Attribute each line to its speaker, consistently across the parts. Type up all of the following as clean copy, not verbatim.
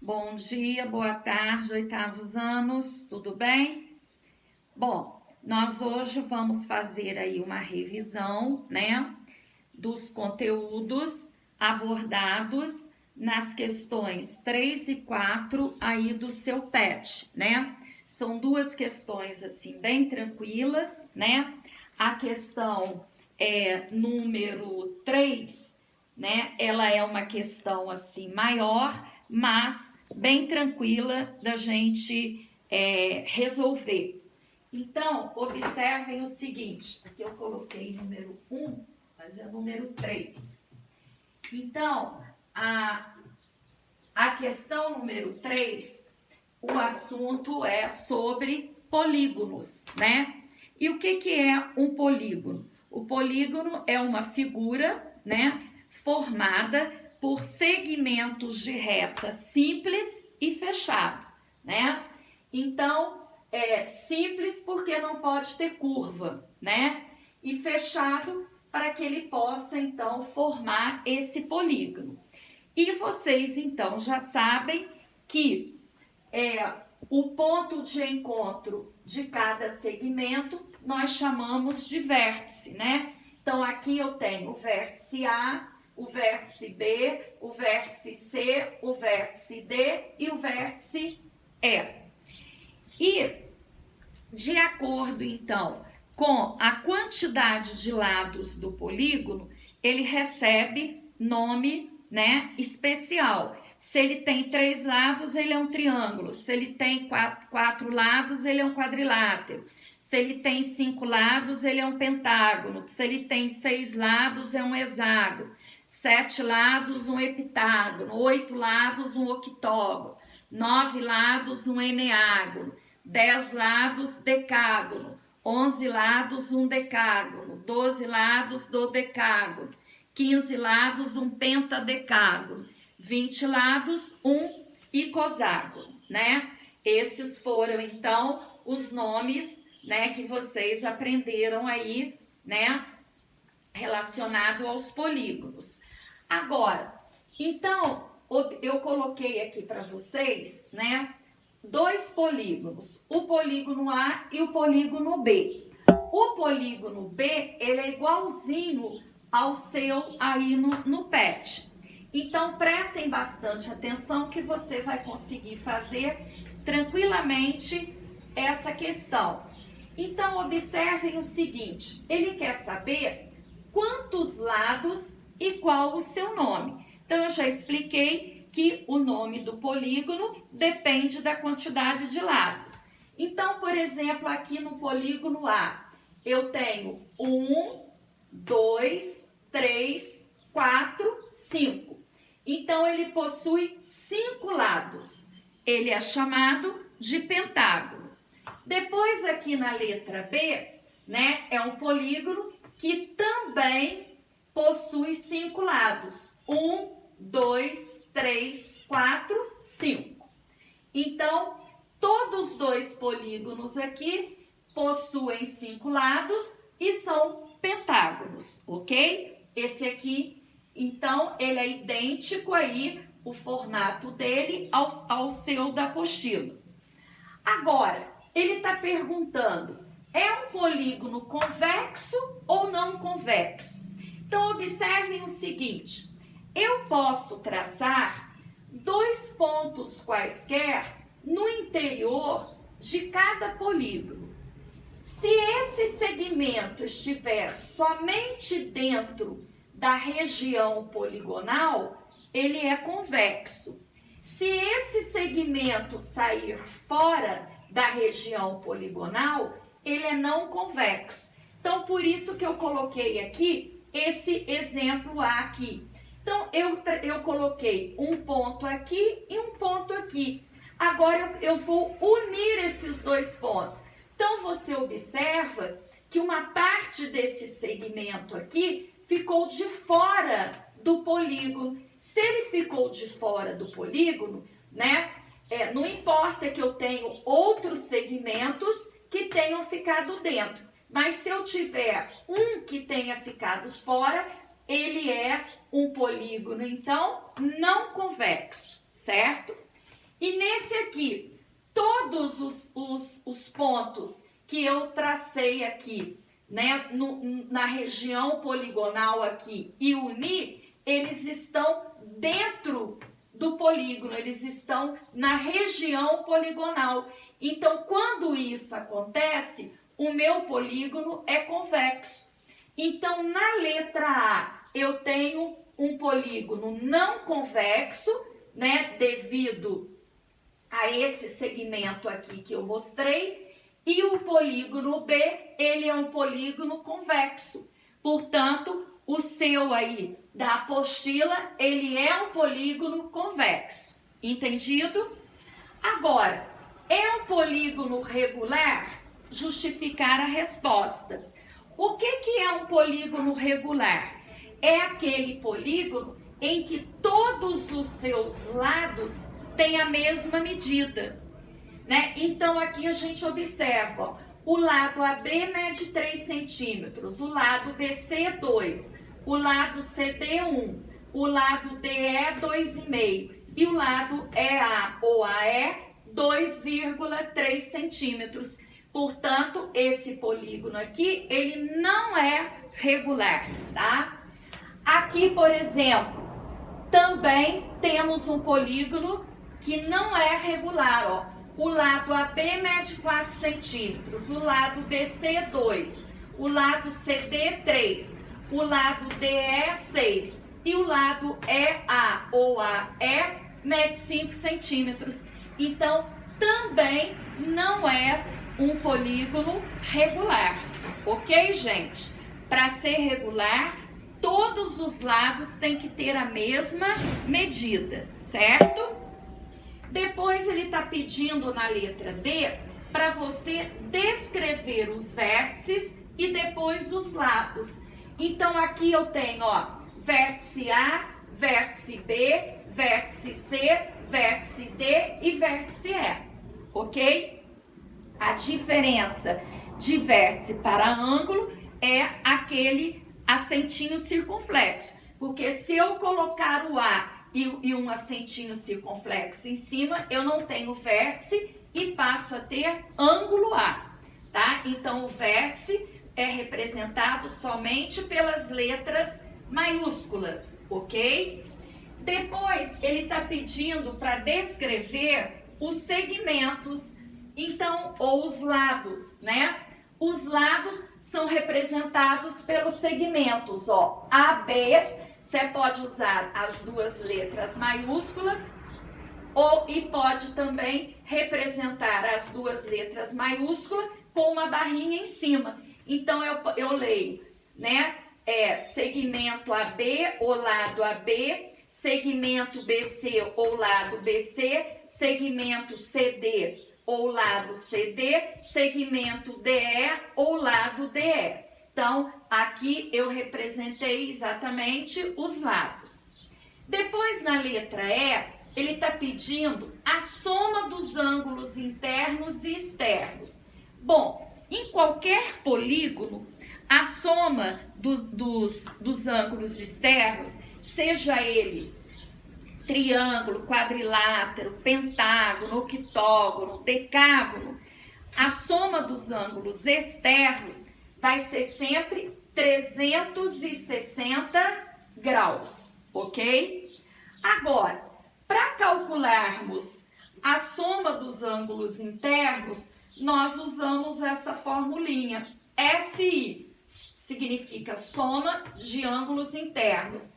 Speaker 1: Bom dia, boa tarde, oitavos anos, tudo bem? Bom, nós hoje vamos fazer aí uma revisão, né, dos conteúdos abordados nas questões 3 e 4 aí do seu PET, né? São duas questões assim bem tranquilas, né? A questão número 3, né? Ela é uma questão assim maior, mas bem tranquila da gente resolver. Então, observem o seguinte, aqui eu coloquei número 1, mas é número 3. Então, a questão número 3, o assunto é sobre polígonos, né? E o que é um polígono? O polígono é uma figura, né, formada por segmentos de reta simples e fechado, né? Então, é simples porque não pode ter curva, né? E fechado para que ele possa, então, formar esse polígono. E vocês, então, já sabem que o ponto de encontro de cada segmento nós chamamos de vértice, né? Então, aqui eu tenho o vértice A, o vértice B, o vértice C, o vértice D e o vértice E. E, de acordo, então, com a quantidade de lados do polígono, ele recebe nome, né, especial. Se ele tem 3 lados, ele é um triângulo. Se ele tem 4 lados, ele é um quadrilátero. Se ele tem 5 lados, ele é um pentágono. Se ele tem 6 lados, é um hexágono. 7 lados, um heptágono. 8 lados, um octógono. 9 lados, um eneágono. 10 lados, decágono. 11 lados, um decágono. 12 lados, dodecágono. 15 lados, um pentadecágono. 20 lados, um icoságono, né? Esses foram, então, os nomes, né, que vocês aprenderam aí, né, relacionado aos polígonos. Agora, então, eu coloquei aqui para vocês, né, 2 polígonos, o polígono A e o polígono B. O polígono B, ele é igualzinho ao seu aí no PET. Então, prestem bastante atenção que você vai conseguir fazer tranquilamente essa questão. Então, observem o seguinte, ele quer saber quantos lados e qual o seu nome. Então, eu já expliquei que o nome do polígono depende da quantidade de lados. Então, por exemplo, aqui no polígono A, eu tenho 1, 2, 3, 4, 5. Então, ele possui 5 lados. Ele é chamado de pentágono. Depois, aqui na letra B, né, é um polígono que também possui 5 lados. 1, 2, 3, 4, 5. Então, todos os 2 polígonos aqui possuem 5 lados e são pentágonos, ok? Esse aqui, então, ele é idêntico aí, o formato dele ao seu da apostila. Agora, ele está perguntando, é um polígono convexo ou não convexo? Então, observem o seguinte, eu posso traçar 2 pontos quaisquer no interior de cada polígono. Se esse segmento estiver somente dentro da região poligonal, ele é convexo. Se esse segmento sair fora da região poligonal, ele é não convexo. Então, por isso que eu coloquei aqui esse exemplo A aqui. Então, eu coloquei um ponto aqui e um ponto aqui. Agora, eu vou unir esses 2 pontos. Então, você observa que uma parte desse segmento aqui ficou de fora do polígono. Se ele ficou de fora do polígono, né, não importa que eu tenho outros segmentos que tenham ficado dentro. Mas se eu tiver um que tenha ficado fora, ele é um polígono, então, não convexo, certo? E nesse aqui, todos os pontos que eu tracei aqui, né, na região poligonal aqui e uni, eles estão dentro do polígono, eles estão na região poligonal. Então, quando isso acontece, o meu polígono é convexo. Então, na letra A, eu tenho um polígono não convexo, né, devido a esse segmento aqui que eu mostrei, e o polígono B, ele é um polígono convexo. Portanto, o seu aí da apostila, ele é um polígono convexo. Entendido? Agora, é um polígono regular? Justificar a resposta. O que é um polígono regular? É aquele polígono em que todos os seus lados têm a mesma medida, né? Então, aqui a gente observa, ó, o lado AB mede 3 centímetros, o lado BC 2, o lado CD 1, o lado DE 2,5 e o lado EA ou AE 2,3 centímetros. Portanto, esse polígono aqui, ele não é regular, tá? Aqui, por exemplo, também temos um polígono que não é regular, ó. O lado AB mede 4 centímetros, o lado BC 2, o lado CD 3, o lado DE 6 e o lado EA ou AE mede 5 centímetros. Então, também não é um polígono regular, ok, gente? Para ser regular, todos os lados têm que ter a mesma medida, certo? Depois ele está pedindo na letra D para você descrever os vértices e depois os lados. Então aqui eu tenho, ó, vértice A, vértice B, vértice C, vértice D e vértice E, ok? A diferença de vértice para ângulo é aquele acentinho circunflexo, porque se eu colocar o A e um acentinho circunflexo em cima, eu não tenho vértice e passo a ter ângulo A, tá? Então, o vértice é representado somente pelas letras maiúsculas, ok? Depois, ele está pedindo para descrever os segmentos, então, ou os lados, né? Os lados são representados pelos segmentos, ó, AB. Você pode usar as duas letras maiúsculas e pode também representar as duas letras maiúsculas com uma barrinha em cima. Então, eu leio, né? Segmento AB ou lado AB, segmento BC ou lado BC, segmento CD ou lado CD, segmento DE ou lado DE. Então, aqui eu representei exatamente os lados. Depois, na letra E, ele está pedindo a soma dos ângulos internos e externos. Bom, em qualquer polígono, a soma dos ângulos externos, seja ele triângulo, quadrilátero, pentágono, octógono, decágono, a soma dos ângulos externos vai ser sempre 360 graus, ok? Agora, para calcularmos a soma dos ângulos internos, nós usamos essa formulinha. SI significa soma de ângulos internos.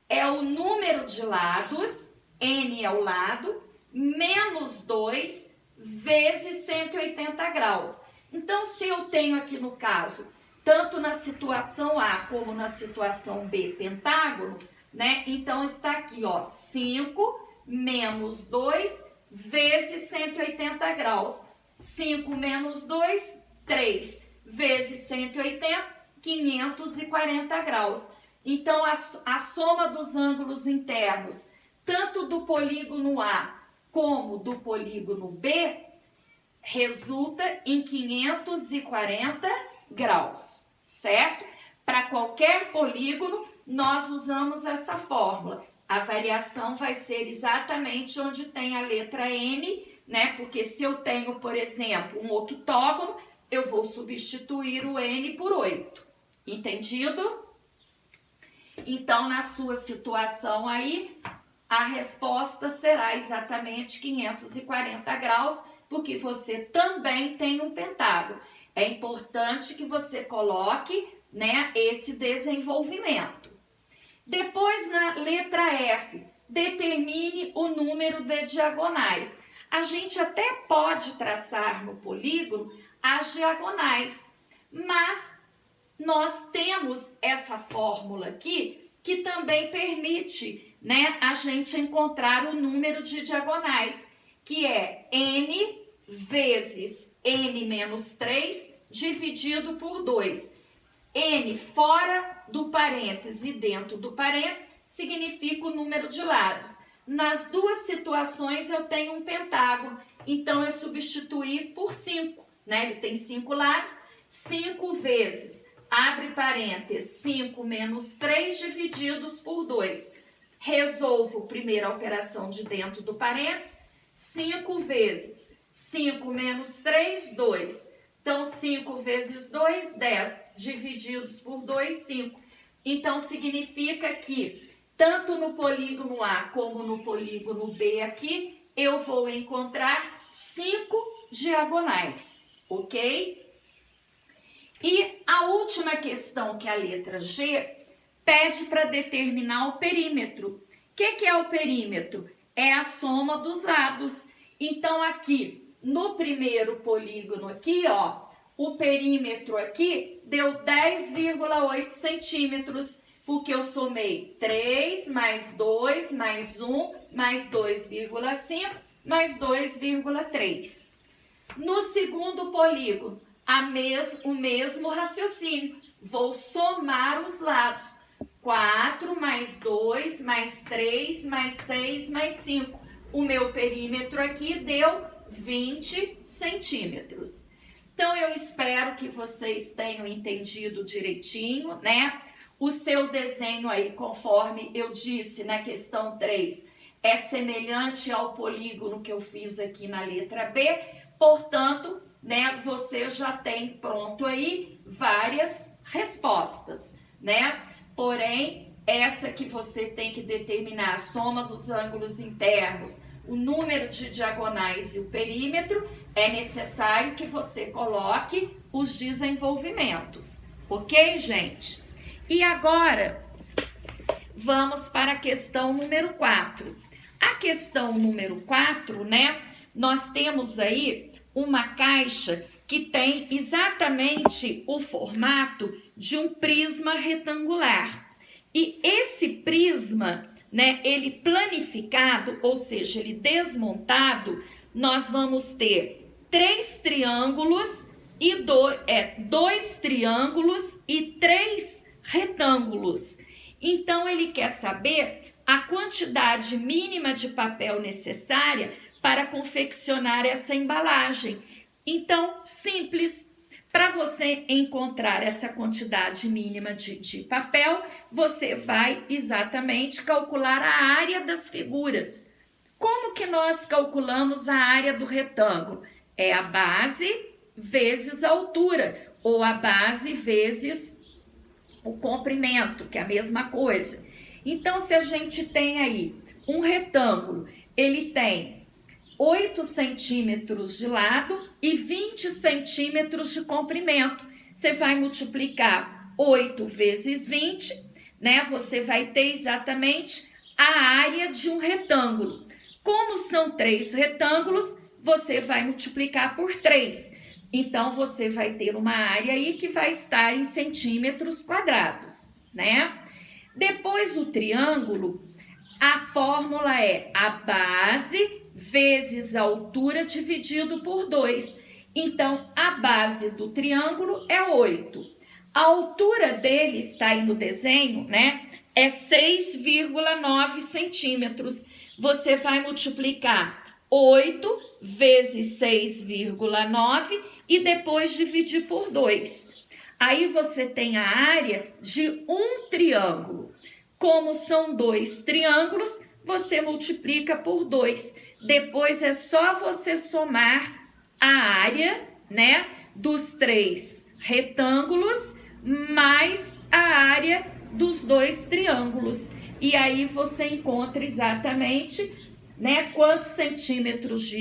Speaker 1: É o número de lados, N é o lado, menos 2 vezes 180 graus. Então, se eu tenho aqui no caso, tanto na situação A como na situação B, pentágono, né? Então, está aqui, ó, 5 menos 2 vezes 180 graus. 5 menos 2, 3 vezes 180, 540 graus. Então, a soma dos ângulos internos, tanto do polígono A como do polígono B, resulta em 540 graus, certo? Para qualquer polígono, nós usamos essa fórmula. A variação vai ser exatamente onde tem a letra N, né? Porque se eu tenho, por exemplo, um octógono, eu vou substituir o N por 8. Entendido? Então, na sua situação aí, a resposta será exatamente 540 graus, porque você também tem um pentágono. É importante que você coloque, né, esse desenvolvimento. Depois, na letra F, determine o número de diagonais. A gente até pode traçar no polígono as diagonais, mas nós temos essa fórmula aqui que também permite, né, a gente encontrar o número de diagonais, que é n vezes n menos 3 dividido por 2. N fora do parênteses e dentro do parênteses significa o número de lados. Nas duas situações eu tenho um pentágono, então eu substituí por 5, né? Ele tem 5 lados, 5 vezes, abre parênteses, 5 menos 3 divididos por 2. Resolvo primeiro a operação de dentro do parênteses, 5 vezes 5 menos 3, 2. Então, 5 vezes 2, 10, divididos por 2, 5. Então, significa que, tanto no polígono A como no polígono B aqui, eu vou encontrar 5 diagonais, ok? E a última questão, que é a letra G, pede para determinar o perímetro. O que é o perímetro? É a soma dos lados. Então, aqui, no primeiro polígono aqui, ó, o perímetro aqui deu 10,8 centímetros, porque eu somei 3 mais 2 mais 1 mais 2,5 mais 2,3. No segundo polígono, o mesmo raciocínio. Vou somar os lados. 4 mais 2 mais 3 mais 6 mais 5. O meu perímetro aqui deu 20 centímetros. Então, eu espero que vocês tenham entendido direitinho, né? O seu desenho aí, conforme eu disse na questão 3, é semelhante ao polígono que eu fiz aqui na letra B. Portanto, né, você já tem pronto aí várias respostas, né? Porém, essa que você tem que determinar, a soma dos ângulos internos, o número de diagonais e o perímetro, é necessário que você coloque os desenvolvimentos. Ok, gente? E agora, vamos para a questão número 4. A questão número 4, né? Nós temos aí uma caixa que tem exatamente o formato de um prisma retangular. E esse prisma, né, ele planificado, ou seja, ele desmontado, nós vamos ter 3 triângulos e 2 triângulos e 3 retângulos. Então, ele quer saber a quantidade mínima de papel necessária para confeccionar essa embalagem. Então, simples. Para você encontrar essa quantidade mínima de papel, você vai exatamente calcular a área das figuras. Como que nós calculamos a área do retângulo? É a base vezes a altura, ou a base vezes o comprimento, que é a mesma coisa. Então, se a gente tem aí um retângulo, ele tem 8 centímetros de lado e 20 centímetros de comprimento. Você vai multiplicar 8 vezes 20, né? Você vai ter exatamente a área de um retângulo. Como são 3 retângulos, você vai multiplicar por 3. Então, você vai ter uma área aí que vai estar em centímetros quadrados, né? Depois, o triângulo, a fórmula é a base vezes a altura dividido por 2. Então, a base do triângulo é 8. A altura dele está aí no desenho, né? É 6,9 centímetros. Você vai multiplicar 8 vezes 6,9 e depois dividir por 2. Aí você tem a área de um triângulo. Como são 2 triângulos, você multiplica por 2. Depois é só você somar a área, né, dos 3 retângulos mais a área dos 2 triângulos. E aí você encontra exatamente, né, quantos centímetros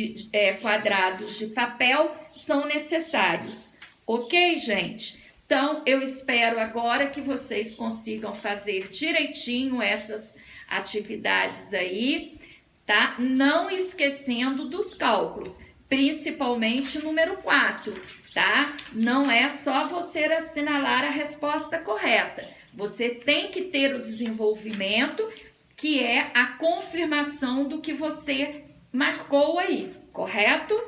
Speaker 1: quadrados de papel são necessários. Ok, gente? Então, eu espero agora que vocês consigam fazer direitinho essas atividades aí, tá? Não esquecendo dos cálculos, principalmente número 4, tá? Não é só você assinalar a resposta correta. Você tem que ter o desenvolvimento, que é a confirmação do que você marcou aí, correto?